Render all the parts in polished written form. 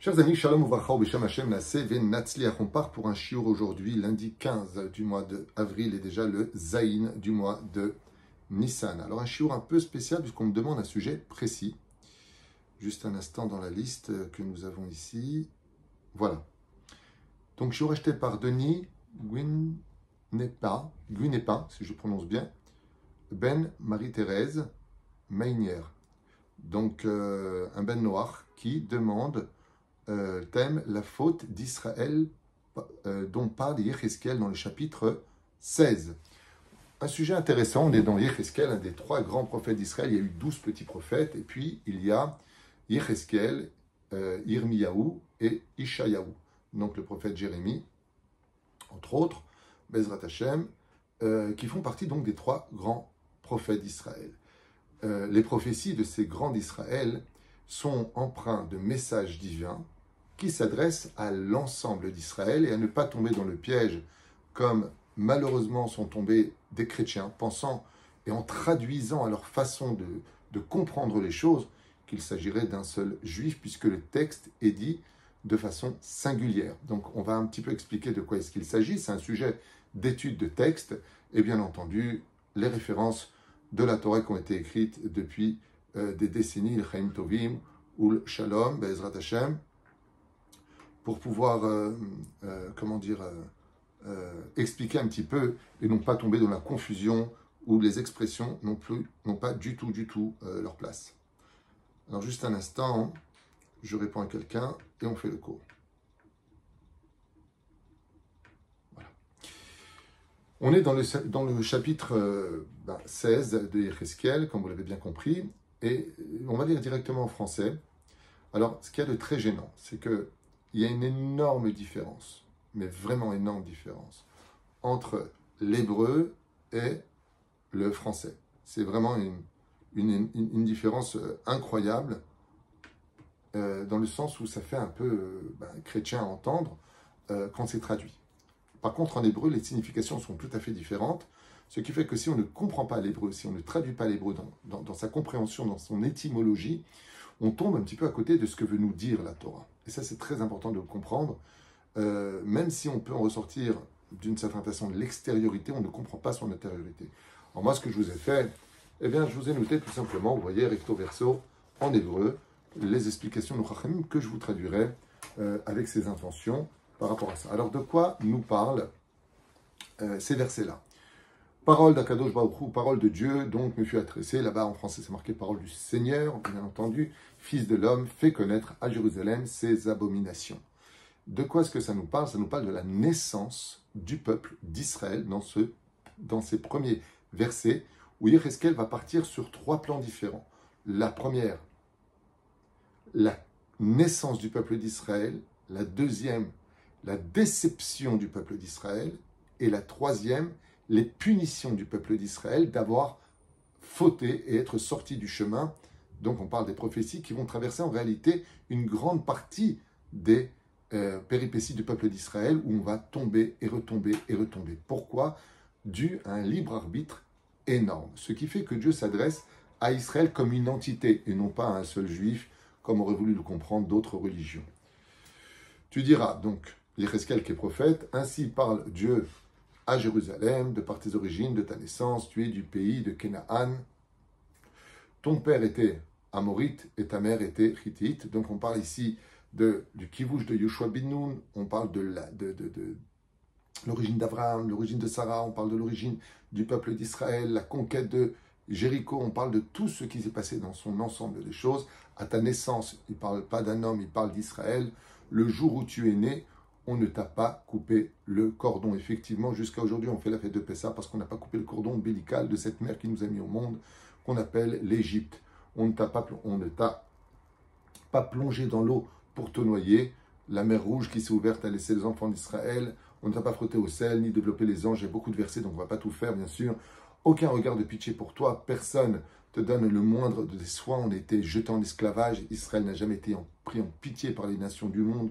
Chers amis, Shalom Uvracha Beshem Hashem Naaseh Venatzliach. On part pour un shiur aujourd'hui, lundi 15 du mois d'avril et déjà le Zayin du mois de Nissan. Alors un shiur un peu spécial puisqu'on me demande un sujet précis. Juste un instant dans la liste que nous avons ici. Voilà. Donc shiur acheté par Denis Guinepa, si je prononce bien, Ben Marie-Thérèse Meinier. Donc un Ben Noach qui demande thème la faute d'Israël dont parle Yecheskel dans le chapitre 16. Un sujet intéressant, on est dans Yecheskel, un des trois grands prophètes d'Israël. Il y a eu 12 petits prophètes, et puis il y a Yecheskel, Yirmiyahu et Ishayahu. Donc le prophète Jérémie, entre autres, Bezrat Hashem, qui font partie donc des trois grands prophètes d'Israël. Les prophéties de ces grands d'Israël sont empreintes de messages divins qui s'adressent à l'ensemble d'Israël et à ne pas tomber dans le piège comme malheureusement sont tombés des chrétiens, pensant et en traduisant à leur façon de comprendre les choses qu'il s'agirait d'un seul juif puisque le texte est dit de façon singulière. Donc on va un petit peu expliquer de quoi est-ce qu'il s'agit. C'est un sujet d'étude de texte et bien entendu les références de la Torah qui ont été écrites depuis des décennies, le Chaim Tovim ou le Shalom, Be'ezrat Hashem, pour pouvoir, expliquer un petit peu et non pas tomber dans la confusion où les expressions n'ont pas du tout leur place. Alors juste un instant, je réponds à quelqu'un et on fait le cours. Voilà. On est dans le chapitre 16 de Yecheskel, comme vous l'avez bien compris, et on va lire directement en français. Alors, ce qu'il y a de très gênant, c'est qu'il y a une énorme différence, mais vraiment énorme différence, entre l'hébreu et le français. C'est vraiment une différence incroyable, dans le sens où ça fait un peu chrétien à entendre quand c'est traduit. Par contre, en hébreu, les significations sont tout à fait différentes, ce qui fait que si on ne comprend pas l'hébreu, si on ne traduit pas l'hébreu dans sa compréhension, dans son étymologie, on tombe un petit peu à côté de ce que veut nous dire la Torah. Et ça, c'est très important de le comprendre. Même si on peut en ressortir d'une certaine façon de l'extériorité, on ne comprend pas son intériorité. Alors moi, ce que je vous ai fait, eh bien, je vous ai noté tout simplement, vous voyez, recto verso, en hébreu, les explications de Chachamim que je vous traduirai avec ces intentions par rapport à ça. Alors, de quoi nous parlent ces versets-là? Parole d'Akadosh Baruch Hu, parole de Dieu, donc me fut adressée. Là-bas, en français, c'est marqué parole du Seigneur, bien entendu. Fils de l'homme, fait connaître à Jérusalem ses abominations. De quoi est-ce que ça nous parle? Ça nous parle de la naissance du peuple d'Israël dans ces premiers versets où Yecheskel va partir sur trois plans différents. La première, la naissance du peuple d'Israël. La deuxième, la déception du peuple d'Israël. Et la troisième, les punitions du peuple d'Israël d'avoir fauté et être sorti du chemin. Donc on parle des prophéties qui vont traverser en réalité une grande partie des péripéties du peuple d'Israël où on va tomber et retomber et retomber. Pourquoi? Dû à un libre arbitre énorme. Ce qui fait que Dieu s'adresse à Israël comme une entité et non pas à un seul juif comme auraient voulu le comprendre d'autres religions. Tu diras donc, Yecheskel qui est prophète, ainsi parle Dieu à Jérusalem, de par tes origines, de ta naissance, tu es du pays de Canaan. Ton père était Amorite et ta mère était Hittite. Donc on parle ici du kivouch de Yoshua bin Nun, on parle de l'origine d'Abraham, l'origine de Sarah, on parle de l'origine du peuple d'Israël, la conquête de Jéricho, on parle de tout ce qui s'est passé dans son ensemble des choses. À ta naissance, il ne parle pas d'un homme, il parle d'Israël. Le jour où tu es né, on ne t'a pas coupé le cordon. Effectivement, jusqu'à aujourd'hui, on fait la fête de Pessah parce qu'on n'a pas coupé le cordon ombilical de cette mère qui nous a mis au monde, qu'on appelle l'Égypte. On ne t'a pas plongé dans l'eau pour te noyer. La mer Rouge qui s'est ouverte a laissé les enfants d'Israël. On ne t'a pas frotté au sel, ni développé les anges. Il y a beaucoup de versets, donc on ne va pas tout faire, bien sûr. Aucun regard de pitié pour toi. Personne te donne le moindre de tes soins. On a été jeté en esclavage. Israël n'a jamais été pris en pitié par les nations du monde.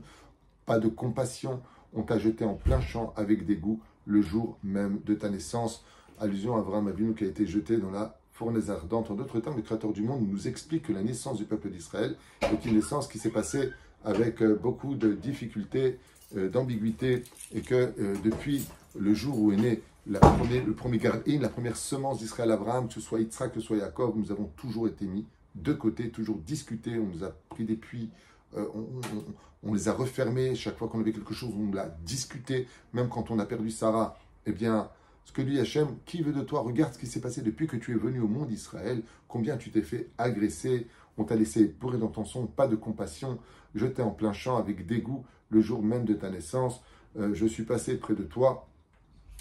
Pas de compassion, on t'a jeté en plein champ avec dégoût le jour même de ta naissance. Allusion à Abraham Avinu qui a été jeté dans la fournaise ardente. En d'autres termes, le Créateur du monde nous explique que la naissance du peuple d'Israël est une naissance qui s'est passée avec beaucoup de difficultés, d'ambiguïté, et que depuis le jour où est né le premier Gar'in, la première semence d'Israël Abraham, que ce soit Yitzhak, que ce soit Yaakov, nous avons toujours été mis de côté, toujours discuté, on nous a pris des puits, on les a refermés, chaque fois qu'on avait quelque chose, on l'a discuté, même quand on a perdu Sarah, eh bien, ce que dit Hachem, qui veut de toi, regarde ce qui s'est passé depuis que tu es venu au monde d'Israël, combien tu t'es fait agresser, on t'a laissé pourrir dans ton sang, pas de compassion, jeté en plein champ avec dégoût le jour même de ta naissance, je suis passé près de toi,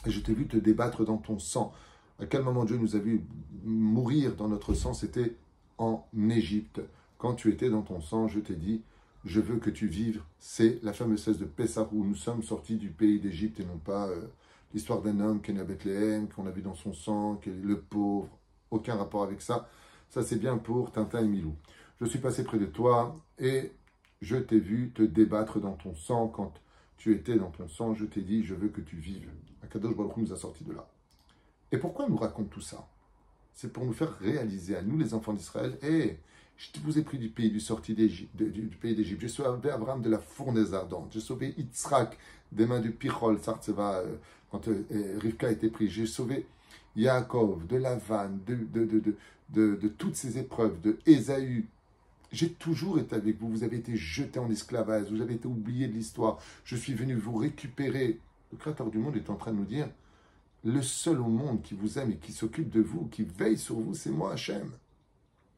et je t'ai vu te débattre dans ton sang. À quel moment Dieu nous a vu mourir dans notre sang? C'était en Égypte. Quand tu étais dans ton sang, je t'ai dit, je veux que tu vives. C'est la fameuse fête de Pessah où nous sommes sortis du pays d'Égypte et non pas l'histoire d'un homme qui est né à Bethléem, qu'on a vu dans son sang, qui est le pauvre. Aucun rapport avec ça. Ça, c'est bien pour Tintin et Milou. Je suis passé près de toi et je t'ai vu te débattre dans ton sang. Quand tu étais dans ton sang, je t'ai dit, je veux que tu vives. Akadosh Baruch Hu nous a sortis de là. Et pourquoi il nous raconte tout ça? C'est pour nous faire réaliser à nous, les enfants d'Israël, je vous ai pris du pays du pays d'Égypte. J'ai sauvé Abraham de la fournaise ardente. J'ai sauvé Yitzhak des mains du Pichol, Sartseva, quand Rivka a été prise. J'ai sauvé Yaakov de Lavan, de toutes ces épreuves, de Ésaü. J'ai toujours été avec vous. Vous avez été jetés en esclavage. Vous avez été oubliés de l'histoire. Je suis venu vous récupérer. Le Créateur du monde est en train de nous dire, le seul au monde qui vous aime et qui s'occupe de vous, qui veille sur vous, c'est moi, Hachem.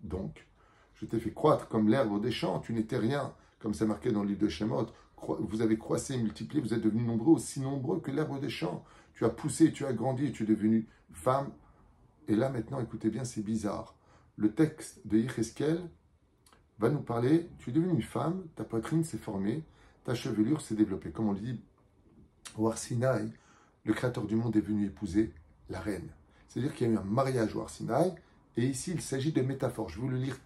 Donc, je t'ai fait croître comme l'herbe des champs, tu n'étais rien, comme c'est marqué dans le livre de Shemot. Vous avez croissé, multiplié, vous êtes devenus nombreux, aussi nombreux que l'herbe des champs. Tu as poussé, tu as grandi, tu es devenu femme. Et là, maintenant, écoutez bien, c'est bizarre. Le texte de Yecheskel va nous parler, tu es devenue une femme, ta poitrine s'est formée, ta chevelure s'est développée. Comme on le dit, au Har Sinaï, le Créateur du monde est venu épouser la reine. C'est-à-dire qu'il y a eu un mariage au Har Sinaï, et ici, il s'agit de métaphores. Je vais vous le lire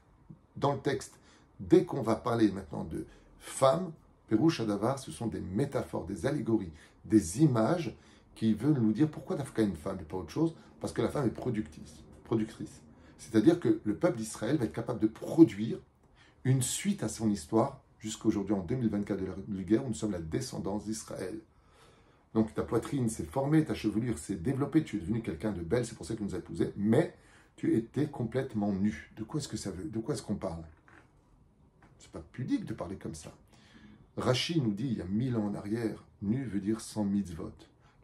dans le texte. Dès qu'on va parler maintenant de femmes, Pérouche Adavar, ce sont des métaphores, des allégories, des images qui veulent nous dire pourquoi Dafka une femme et pas autre chose, parce que la femme est productrice. C'est-à-dire que le peuple d'Israël va être capable de produire une suite à son histoire jusqu'aujourd'hui, en 2024 de la guerre, où nous sommes la descendance d'Israël. Donc ta poitrine s'est formée, ta chevelure s'est développée, tu es devenu quelqu'un de belle, c'est pour ça qu'il nous a épousés, mais tu étais complètement nu. De quoi est-ce que ça veut? De quoi est-ce qu'on parle? C'est pas pudique de parler comme ça. Rachi nous dit, il y a 1000 ans en arrière, nu veut dire sans mitzvot.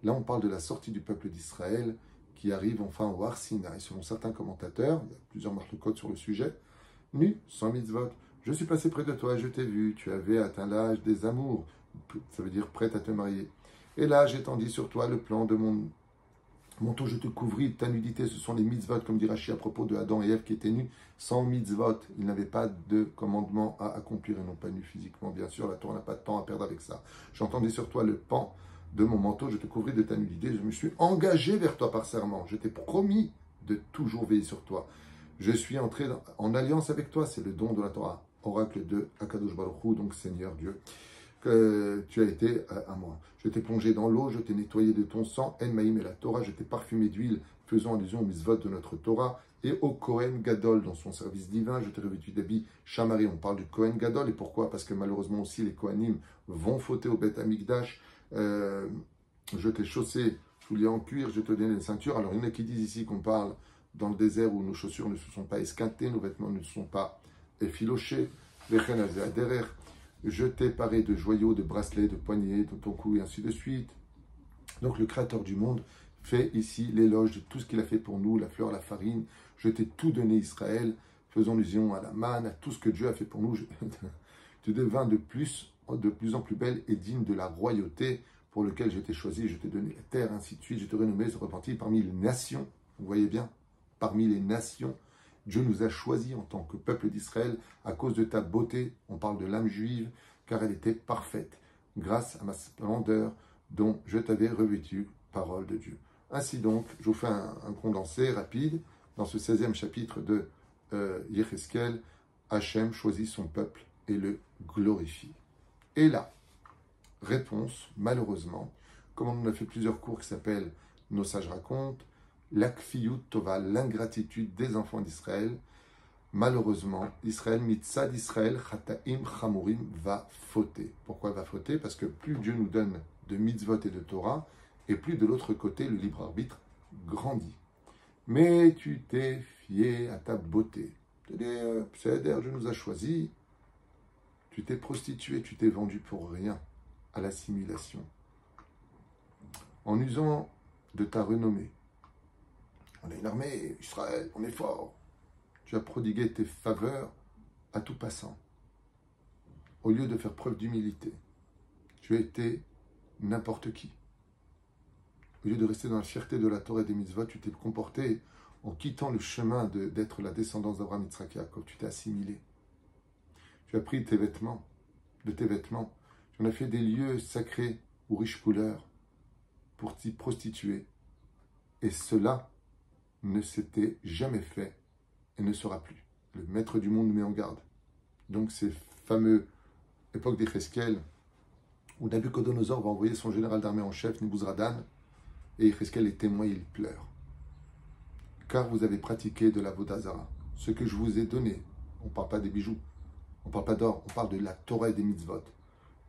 Là, on parle de la sortie du peuple d'Israël qui arrive enfin au Har Sinaï. Selon certains commentateurs, il y a plusieurs marque-codes sur le sujet, nu, sans mitzvot. Je suis passé près de toi, je t'ai vu, tu avais atteint l'âge des amours. Ça veut dire prête à te marier. Et là, j'étendis sur toi le plan de mon manteau, je te couvris de ta nudité. Ce sont les mitzvot, comme dit Rachi à propos de Adam et Ève qui étaient nus. Sans mitzvot, ils n'avaient pas de commandement à accomplir et non pas nus physiquement. Bien sûr, la Torah n'a pas de temps à perdre avec ça. J'entendis sur toi le pan de mon manteau, je te couvris de ta nudité. Je me suis engagé vers toi par serment. Je t'ai promis de toujours veiller sur toi. Je suis entré en alliance avec toi. C'est le don de la Torah. Oracle de Akadosh Baruch Hu, donc Seigneur Dieu, que tu as été à moi. Je t'ai plongé dans l'eau, je t'ai nettoyé de ton sang, En Maïm et la Torah, je t'ai parfumé d'huile, faisant allusion au mitzvot de notre Torah, et au Kohen Gadol dans son service divin, je t'ai revêtu d'habits Shamari. On parle du Kohen Gadol, et pourquoi? Parce que malheureusement aussi les Kohanim vont fauter au Beth Amikdash. Je t'ai chaussé souliers en cuir, je te donné une ceinture. Alors il y en a qui disent ici qu'on parle dans le désert où nos chaussures ne se sont pas esquintées, nos vêtements ne se sont pas effilochés, je t'ai paré de joyaux, de bracelets, de poignets, de ton cou, et ainsi de suite. Donc le Créateur du monde fait ici l'éloge de tout ce qu'il a fait pour nous, la fleur, la farine. Je t'ai tout donné, Israël, faisant allusion à la manne, à tout ce que Dieu a fait pour nous. Tu devins de plus en plus belle et digne de la royauté pour laquelle je t'ai choisi. Je t'ai donné la terre, ainsi de suite. Je t'ai renommé, repentis parmi les nations. Vous voyez bien, parmi les nations. Dieu nous a choisis en tant que peuple d'Israël à cause de ta beauté. On parle de l'âme juive, car elle était parfaite, grâce à ma splendeur dont je t'avais revêtu, parole de Dieu. Ainsi donc, je vous fais un condensé rapide. Dans ce 16e chapitre de Yecheskel, Hachem choisit son peuple et le glorifie. Et là, réponse, malheureusement, comme on en a fait plusieurs cours qui s'appellent Nos sages racontent, l'akfiyut tova, l'ingratitude des enfants d'Israël, malheureusement, Israël, mitzad Israël, chataim chamurim, va fauter. Pourquoi va fauter? Parce que plus Dieu nous donne de mitzvot et de Torah, et plus de l'autre côté, le libre arbitre grandit. Mais tu t'es fié à ta beauté. C'est-à-dire, Dieu nous a choisis, tu t'es prostitué, tu t'es vendu pour rien à l'assimilation. En usant de ta renommée, on a une armée, Israël, on est fort. Tu as prodigué tes faveurs à tout passant. Au lieu de faire preuve d'humilité, tu as été n'importe qui. Au lieu de rester dans la fierté de la Torah et des mitzvot, tu t'es comporté en quittant le chemin d'être la descendance d'Abraham, Yitzhak, Yaakov. Tu t'es assimilé. Tu as pris tes vêtements, de tes vêtements. Tu en as fait des lieux sacrés ou riches couleurs pour t'y prostituer. Et cela ne s'était jamais fait et ne sera plus. Le maître du monde nous met en garde. Donc ces fameux époques d'Yecheskel, où Nabucodonosor va envoyer son général d'armée en chef, Nebuzaradan, et Yecheskel est témoin et il pleure. Car vous avez pratiqué de la Vodazara, ce que je vous ai donné. On ne parle pas des bijoux, on ne parle pas d'or, on parle de la Torah et des mitzvot.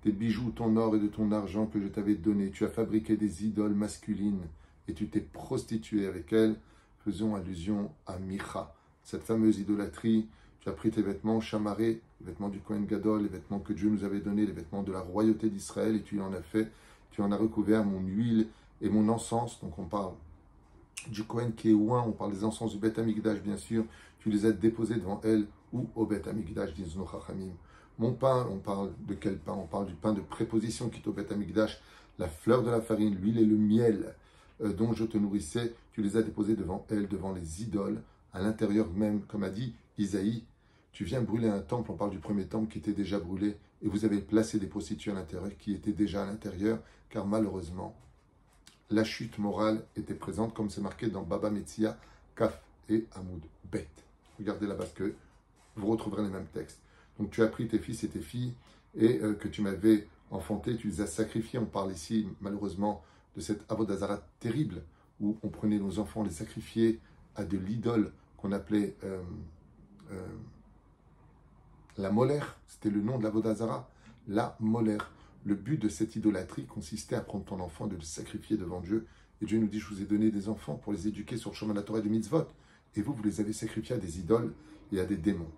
Tes bijoux, ton or et de ton argent que je t'avais donné. Tu as fabriqué des idoles masculines et tu t'es prostitué avec elles. Faisons allusion à Micha, cette fameuse idolâtrie. Tu as pris tes vêtements chamarrés, les vêtements du Kohen Gadol, les vêtements que Dieu nous avait donnés, les vêtements de la royauté d'Israël, et tu en as fait, tu en as recouvert mon huile et mon encens. Donc on parle du Kohen qui est oint, on parle des encens du Beth Amikdash, bien sûr. Tu les as déposés devant elle ou au Beth Amikdash, disent nos Chachamim. Mon pain, on parle de quel pain? On parle du pain de préposition qui est au Beth Amikdash, la fleur de la farine, l'huile et le miel dont je te nourrissais, tu les as déposés devant elle, devant les idoles, à l'intérieur même, comme a dit Isaïe. Tu viens brûler un temple, on parle du premier temple qui était déjà brûlé, et vous avez placé des prostituées à l'intérieur qui étaient déjà à l'intérieur, car malheureusement, la chute morale était présente, comme c'est marqué dans Baba Metzia, Kaf et Hamoud Bet. Regardez là-bas que vous retrouverez les mêmes textes. Donc tu as pris tes fils et tes filles, et que tu m'avais enfanté, tu les as sacrifiés. On parle ici, malheureusement, de cette avodazara terrible, où on prenait nos enfants, les sacrifiait à de l'idole qu'on appelait la molaire. C'était le nom de l'avodazara, la molaire. Le but de cette idolâtrie consistait à prendre ton enfant et de le sacrifier devant Dieu. Et Dieu nous dit, je vous ai donné des enfants pour les éduquer sur le chemin de la Torah et du mitzvot. Et vous, vous les avez sacrifiés à des idoles et à des démons.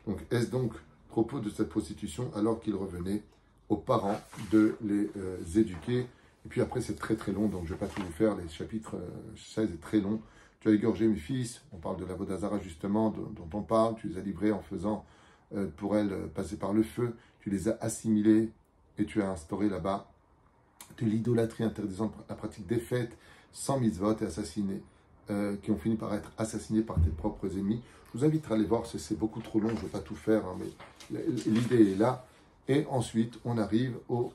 Donc, est-ce donc propos de cette prostitution alors qu'il revenait aux parents de les éduquer? Et puis après, c'est très très long, donc je ne vais pas tout vous faire. Les chapitres 16 est très long. Tu as égorgé mes fils, on parle de la Vodazara justement, dont on parle. Tu les as livrés en faisant pour elles passer par le feu. Tu les as assimilés et tu as instauré là-bas de l'idolâtrie interdisant la pratique des fêtes sans mitzvot et assassinés, qui ont fini par être assassinés par tes propres ennemis. Je vous invite à aller voir, c'est beaucoup trop long, je ne vais pas tout faire, hein, mais l'idée est là. Et ensuite, on arrive au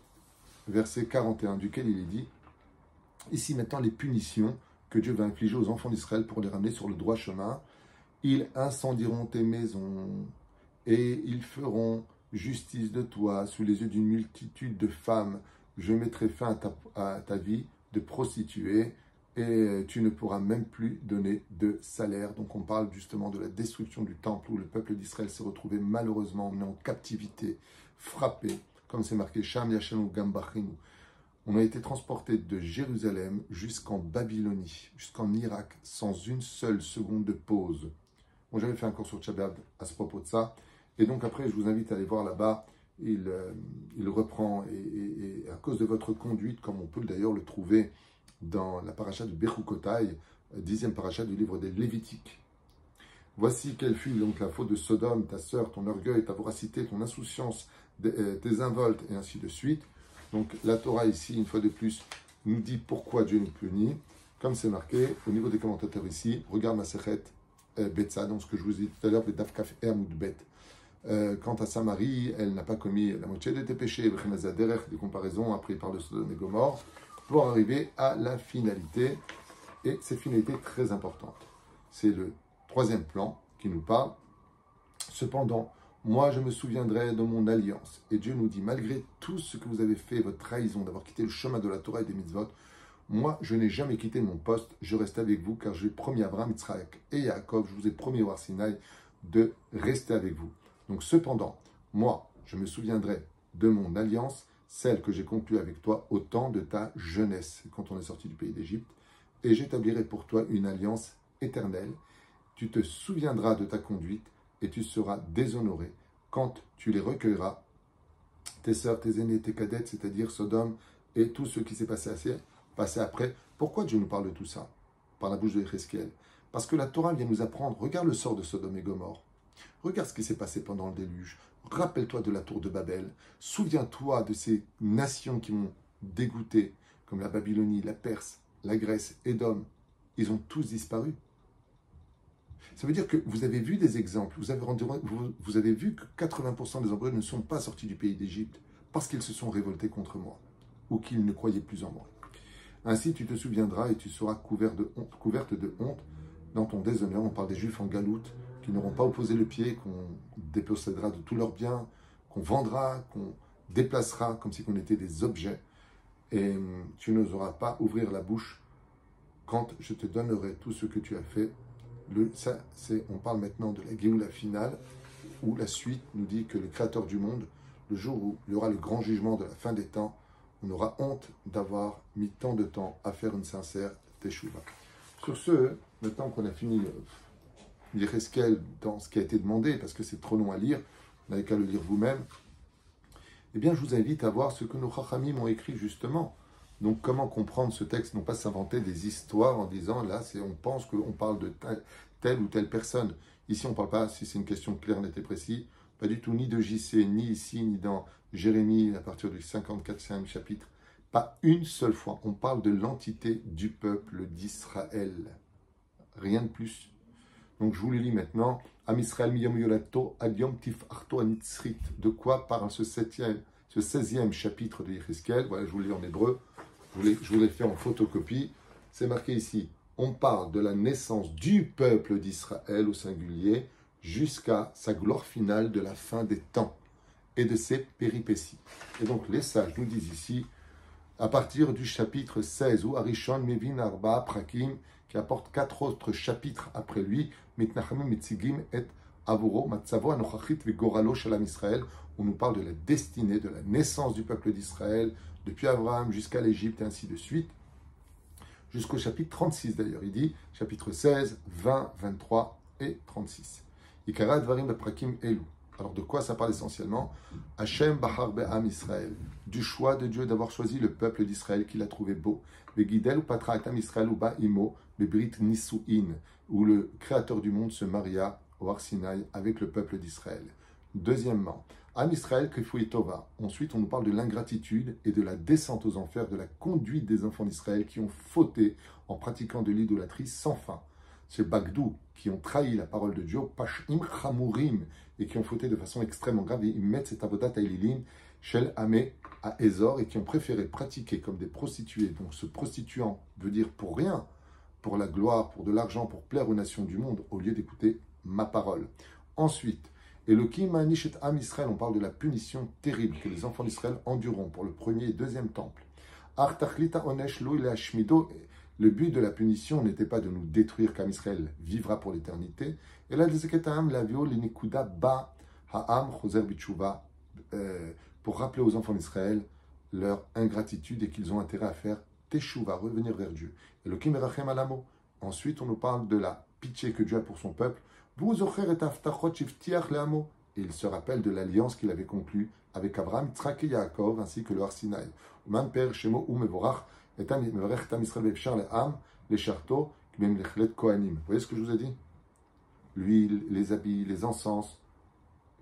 verset 41, duquel il est dit, ici maintenant les punitions que Dieu va infliger aux enfants d'Israël pour les ramener sur le droit chemin. Ils incendieront tes maisons et ils feront justice de toi sous les yeux d'une multitude de femmes. Je mettrai fin à ta vie de prostituée et tu ne pourras même plus donner de salaire. Donc on parle justement de la destruction du temple où le peuple d'Israël s'est retrouvé malheureusement emmené en captivité, frappé, comme c'est marqué, Sham Yashanu Gambachinu. On a été transporté de Jérusalem jusqu'en Babylonie, jusqu'en Irak, sans une seule seconde de pause. Bon, j'avais fait un cours sur Tchabad à ce propos de ça. Et donc après, je vous invite à aller voir là-bas. Il reprend, et à cause de votre conduite, comme on peut d'ailleurs le trouver dans la paracha de Bechukotai, 10e paracha du livre des Lévitiques. Voici quelle fut donc la faute de Sodome, ta sœur, ton orgueil, ta voracité, ton insouciance, tes involtes, et ainsi de suite. Donc la Torah ici, une fois de plus, nous dit pourquoi Dieu nous punit. Comme c'est marqué au niveau des commentateurs ici, regarde ma Sechet Betsa, donc ce que je vous ai dit tout à l'heure, le Dafkaf et Hamoud Bet. Quant à Samarie, elle n'a pas commis la moitié de tes péchés, des comparaisons, après il parle de Sodome et Gomorrhe, pour arriver à la finalité. Et cette finalité est très importante. C'est le troisième plan qui nous parle. Cependant, moi je me souviendrai de mon alliance. Et Dieu nous dit, malgré tout ce que vous avez fait, votre trahison, d'avoir quitté le chemin de la Torah et des mitzvot, moi je n'ai jamais quitté mon poste, je reste avec vous, car j'ai promis Abraham, Yitzhak et Yaakov, je vous ai promis au Har Sinaï, de rester avec vous. Donc cependant, moi, je me souviendrai de mon alliance, celle que j'ai conclue avec toi au temps de ta jeunesse, quand on est sorti du pays d'Égypte, et j'établirai pour toi une alliance éternelle. Tu te souviendras de ta conduite et tu seras déshonoré quand tu les recueilleras, tes sœurs, tes aînés, tes cadettes, c'est-à-dire Sodome et tout ce qui s'est passé après. Pourquoi Dieu nous parle de tout ça par la bouche de Yézéchiel? Parce que la Torah vient nous apprendre, regarde le sort de Sodome et Gomorrhe, regarde ce qui s'est passé pendant le déluge, rappelle-toi de la tour de Babel, souviens-toi de ces nations qui m'ont dégoûté, comme la Babylonie, la Perse, la Grèce, Édom, ils ont tous disparu. Ça veut dire que vous avez vu des exemples, vous avez vu que 80% des Hébreux ne sont pas sortis du pays d'Égypte parce qu'ils se sont révoltés contre moi ou qu'ils ne croyaient plus en moi. Ainsi, tu te souviendras et tu seras couverte de honte dans ton déshonneur. On parle des Juifs en galoute qui n'auront pas opposé le pied, qu'on dépossédera de tous leurs biens, qu'on vendra, qu'on déplacera comme si on était des objets. Et tu n'oseras pas ouvrir la bouche quand je te donnerai tout ce que tu as fait. On parle maintenant de la Géoula finale, où la suite nous dit que le Créateur du monde, le jour où il y aura le grand jugement de la fin des temps, on aura honte d'avoir mis tant de temps à faire une sincère teshuva. Sur ce, maintenant qu'on a fini Yézéchiel dans ce qui a été demandé, parce que c'est trop long à lire, vous n'avez qu'à le lire vous-même, eh bien je vous invite à voir ce que nos Chachamim ont écrit justement. Donc, comment comprendre ce texte? Non pas s'inventer des histoires en disant, là, on pense qu'on parle de telle ou telle personne. Ici, on ne parle pas, si c'est une question claire, nette et précise, pas du tout, ni de JC, ni ici, ni dans Jérémie, à partir du 54e chapitre. Pas une seule fois. On parle de l'entité du peuple d'Israël. Rien de plus. Donc, je vous le lis maintenant. Am Israël miyom yolato ad yom tif'arto anitzrit. De quoi parle ce 16e chapitre de Yézéchiel? Voilà, je vous le lis en hébreu. Je vous l'ai fait en photocopie. C'est marqué ici. On parle de la naissance du peuple d'Israël au singulier jusqu'à sa gloire finale de la fin des temps et de ses péripéties. Et donc les sages nous disent ici, à partir du chapitre 16, où Arishon Mevin Arba Prakim, qui apporte 4 autres chapitres après lui, Mitnachamim Mitzigim et Avuro Matzavo Anochachit Vigoralo Shalam Israël, on nous parle de la destinée, de la naissance du peuple d'Israël, depuis Abraham jusqu'à l'Égypte et ainsi de suite, jusqu'au chapitre 36 d'ailleurs. Il dit chapitre 16, 20, 23 et 36. Ikara Dvarim Beprakim Elu. Alors de quoi ça parle essentiellement? Hashem Bahar Be'am Israël, du choix de Dieu d'avoir choisi le peuple d'Israël qu'il a trouvé beau. Begidel ou Patra Atam Israël ou Ba'imo, Bebrit Nisu'in, où le créateur du monde se maria au Har Sinaï avec le peuple d'Israël. Deuxièmement, Am Israël Kefui Tova. Ensuite, on nous parle de l'ingratitude et de la descente aux enfers, de la conduite des enfants d'Israël qui ont fauté en pratiquant de l'idolâtrie sans fin. C'est Bagdou qui ont trahi la parole de Dieu, Pashim Chamurim, et qui ont fauté de façon extrêmement grave, et ils mettent cet avodat Aililim, Shel Amé à Ezor, et qui ont préféré pratiquer comme des prostituées. Donc se prostituant veut dire pour rien, pour la gloire, pour de l'argent, pour plaire aux nations du monde, au lieu d'écouter ma parole. Ensuite, Elohim Manish et Am Israël, on parle de la punition terrible que les enfants d'Israël endureront pour le premier et deuxième temple. Artachlita Onesh Lo ile Hashmido. Le but de la punition n'était pas de nous détruire, qu'Am Israël vivra pour l'éternité. Et là, pour rappeler aux enfants d'Israël leur ingratitude et qu'ils ont intérêt à faire teshuva, revenir vers Dieu. Elohim erachem alamo. Ensuite, on nous parle de la pitié que Dieu a pour son peuple. Et il se rappelle de l'alliance qu'il avait conclue avec Abraham, Tzrak et Yaakov, ainsi que le Har Sinaï. Vous voyez ce que je vous ai dit? L'huile, les habits, les encens,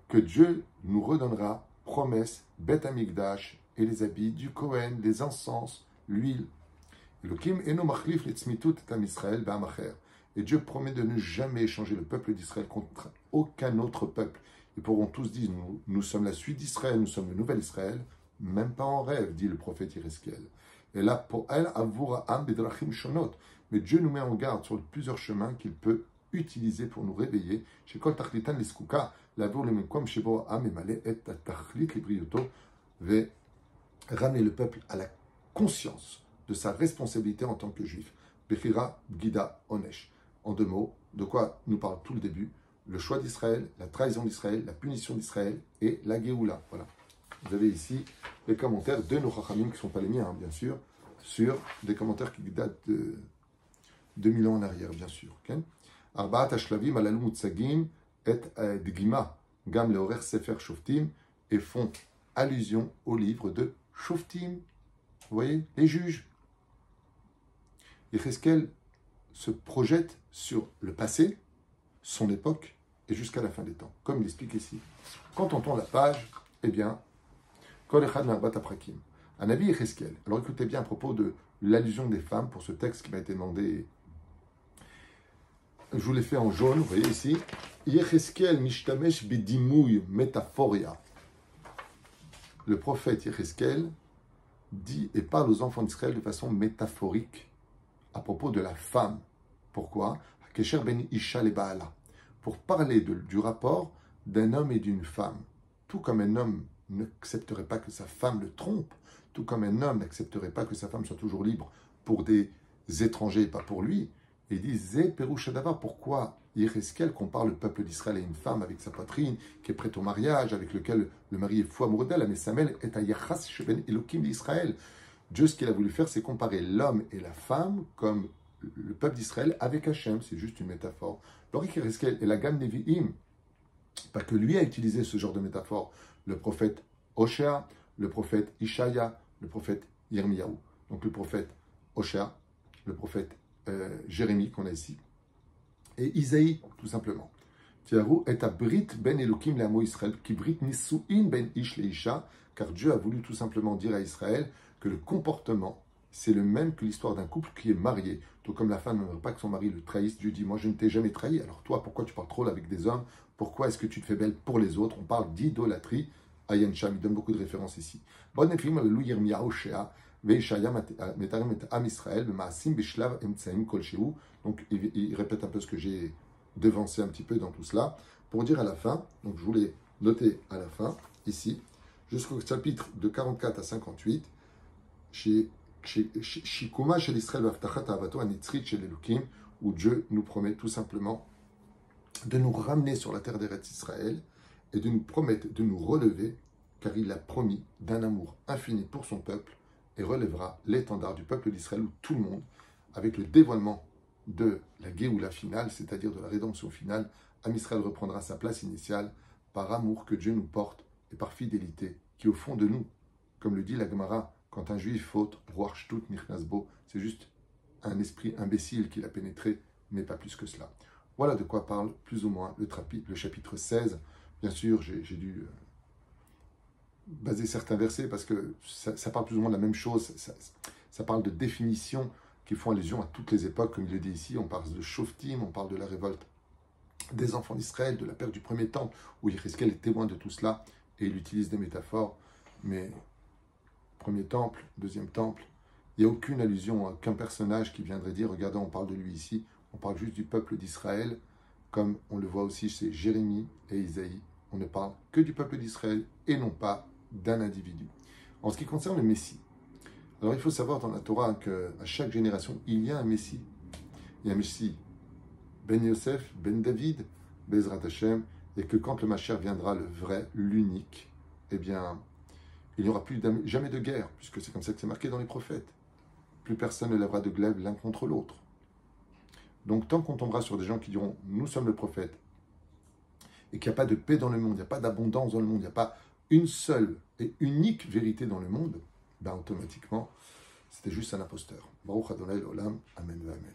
que Dieu nous redonnera, promesse, Beth Amikdash, et les habits du Kohen, les encens, l'huile. Et Dieu promet de ne jamais échanger le peuple d'Israël contre aucun autre peuple. Ils pourront tous dire, nous sommes la suite d'Israël, nous sommes le nouvel Israël, même pas en rêve, dit le prophète Yézéchiel. Et là, pour elle, mais Dieu nous met en garde sur plusieurs chemins qu'il peut utiliser pour nous réveiller. Ramener le peuple à la conscience de sa responsabilité en tant que juif. Bechira, Gida, Onesh. En deux mots, de quoi nous parle tout le début? le choix d'Israël, la trahison d'Israël, la punition d'Israël et la Géoula. Voilà. Vous avez ici les commentaires de nos Chachamim, qui ne sont pas les miens, hein, bien sûr, sur des commentaires qui datent de 2000 ans en arrière, bien sûr. Arbaat Ashlavim alalu mutzagim et dgima gam leorer sefer shoftim, et font allusion au livre de Shoftim. Vous voyez, les juges. Yecheskel se projette sur le passé, son époque, et jusqu'à la fin des temps, comme il explique ici. Quand on tourne la page, eh bien, Kol echad me'arbat haprakim. Un avis Yecheskel. Alors écoutez bien à propos de l'allusion des femmes pour ce texte qui m'a été demandé. Je vous l'ai fait en jaune, vous voyez ici. Yecheskel mishtamesh bidimouy métaphoria. Le prophète Yecheskel dit et parle aux enfants d'Israël de façon métaphorique à propos de la femme. Pourquoi? Kesher ben Isha le Baala. Pour parler du rapport d'un homme et d'une femme. Tout comme un homme n'accepterait pas que sa femme le trompe, tout comme un homme n'accepterait pas que sa femme soit toujours libre pour des étrangers et pas pour lui. Et il dit, Zé Perouchadava, pourquoi Yecheskel compare le peuple d'Israël à une femme avec sa poitrine, qui est prête au mariage, avec lequel le mari est fou amoureux d'elle, mais Samel est à Yachas Sheben Elokim d'Israël. Dieu, ce qu'il a voulu faire, c'est comparer l'homme et la femme comme le peuple d'Israël avec Hachem, c'est juste une métaphore. Lorsque Yecheskel et la gamme Nevi'im, pas que lui a utilisé ce genre de métaphore, le prophète Hoshea, le prophète Ishaya, le prophète Yirmiyahu. Donc le prophète Hoshea, le prophète Jérémie qu'on a ici, et Isaïe, tout simplement. Tiaru est à Brit ben Elokim le Amo Israël, qui Brit Nisu'in ben Ish le Isha, car Dieu a voulu tout simplement dire à Israël que le comportement, c'est le même que l'histoire d'un couple qui est marié. Tout comme la femme n'aimerait pas que son mari le trahisse, Dieu dit, moi je ne t'ai jamais trahi, alors toi, pourquoi tu parles trop avec des hommes? Pourquoi est-ce que tu te fais belle pour les autres? On parle d'idolâtrie. Ayen Sham, il donne beaucoup de références ici. Bon Ephraim, le Yirmiyahu Shea, Veishaya Metarim et Am Israël, Maasim Bishlav Emtsaim Kolsheu. Donc il répète un peu ce que j'ai devancé un petit peu dans tout cela, pour dire à la fin, donc je voulais noter à la fin, ici, jusqu'au chapitre de 44 à 58, Shikuma chez l'Israël Vaftachat Avato Anitzrit chez l'Elukim, où Dieu nous promet tout simplement de nous ramener sur la terre d'Eretz Israël et de nous promettre de nous relever, car il a promis d'un amour infini pour son peuple et relèvera l'étendard du peuple d'Israël, où tout le monde, avec le dévoilement de la Géoula finale, c'est-à-dire de la rédemption finale, Am Israël reprendra sa place initiale par amour que Dieu nous porte et par fidélité qui est au fond de nous. Comme le dit la Gemara, quand un juif faute, Roach Shtut Nichnasbo, c'est juste un esprit imbécile qui l'a pénétré, mais pas plus que cela. Voilà de quoi parle plus ou moins le chapitre 16. Bien sûr, j'ai dû baser certains versets parce que ça parle plus ou moins de la même chose. Ça parle de définitions qui font allusion à toutes les époques, comme il le dit ici. On parle de Shoftim, on parle de la révolte des enfants d'Israël, de la perte du premier temple, où Yecheskel est témoin de tout cela, et il utilise des métaphores. Mais premier temple, deuxième temple, il n'y a aucune allusion à aucun personnage qui viendrait dire, regardez, on parle de lui ici, on parle juste du peuple d'Israël, comme on le voit aussi chez Jérémie et Isaïe. On ne parle que du peuple d'Israël et non pas d'un individu. En ce qui concerne le Messie, alors il faut savoir dans la Torah qu'à chaque génération, il y a un Messie. Il y a un Messie Ben Yosef, Ben David, Bezrat Hashem, et que quand le Mashiach viendra, le vrai, l'unique, eh bien, il n'y aura plus jamais de guerre, puisque c'est comme ça que c'est marqué dans les prophètes. Plus personne ne lèvera de glaive l'un contre l'autre. Donc tant qu'on tombera sur des gens qui diront « nous sommes le prophète » et qu'il n'y a pas de paix dans le monde, il n'y a pas d'abondance dans le monde, il n'y a pas une seule et unique vérité dans le monde, ben automatiquement, c'était juste un imposteur. Baruch Adonai l'Olam, Amen, Amen.